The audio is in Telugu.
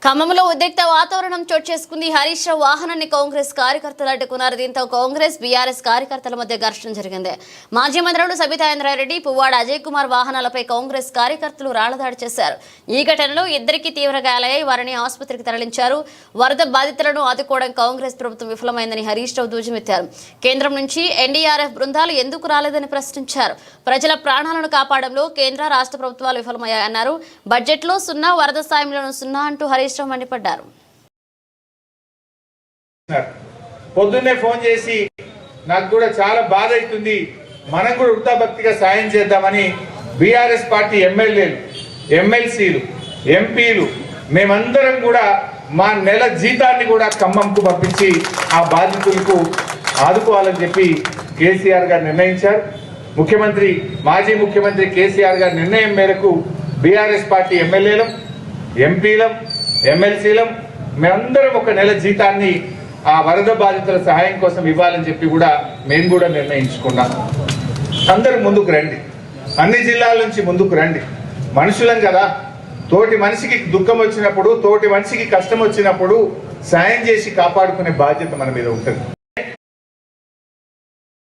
ఖమ్మంలో ఉద్రిక్త వాతావరణం చోటు చేసుకుంది. హరీష్ రావు వాహనాన్ని కాంగ్రెస్ కార్యకర్తలు అడ్డుకున్నారు. దీంతో కాంగ్రెస్ బీఆర్ఎస్ కార్యకర్తల మధ్య ఘర్షణ జరిగింది. మాజీ మంత్రులు సబితా ఇంద్రారెడ్డి, పువ్వాడ అజయ్ కుమార్ వాహనాలపై కాంగ్రెస్ కార్యకర్తలు రాళ్లదాడి చేశారు. ఈ ఘటనలో ఇద్దరికి తీవ్ర గాయాలయ్యాయి. వారిని ఆసుపత్రికి తరలించారు. వరద బాధితులను ఆదుకోవడం కాంగ్రెస్ ప్రభుత్వం విఫలమైందని హరీష్ రావు ధ్వజమెత్తారు. కేంద్రం నుంచి ఎన్డీఆర్ఎఫ్ బృందాలు ఎందుకు రాలేదని ప్రశ్నించారు. ప్రజల ప్రాణాలను కాపాడంలో కేంద్ర రాష్ట్ర ప్రభుత్వాలు విఫలమయ్యాయన్నారు. బడ్జెట్లో 0, వరద సాయంలోనూ 0 అంటూ హరీష్ మండిపడ్డారు. పొద్దున్నే ఫోన్ చేసి నాకు కూడా చాలా బాధ అవుతుంది, మనం కూడా వృత్తాభక్తిగా సాయం చేద్దామని బీఆర్ఎస్ పార్టీ ఎమ్మెల్యేలు, ఎమ్మెల్సీలు, ఎంపీలు మేమందరం కూడా మా నెల జీతాన్ని కూడా ఖమ్మంకు పంపించి ఆ బాధితులకు ఆదుకోవాలని చెప్పి కేసీఆర్ గారు నిర్ణయించారు. మాజీ ముఖ్యమంత్రి కేసీఆర్ గారి నిర్ణయం మేరకు బీఆర్ఎస్ పార్టీ ఎమ్మెల్యేలం, ఎంపీలం, ఎమ్మెల్సీలం మేమందరం ఒక నెల జీతాన్ని ఆ వరద బాధితుల సహాయం కోసం ఇవ్వాలని చెప్పి కూడా మేము కూడా నిర్ణయించుకున్నాం. అందరూ ముందుకు రండి, అన్ని జిల్లాల నుంచి ముందుకు రండి. మనుషులం కదా, తోటి మనిషికి దుఃఖం వచ్చినప్పుడు, తోటి మనిషికి కష్టం వచ్చినప్పుడు సాయం చేసి కాపాడుకునే బాధ్యత మన మీద ఉంటుంది.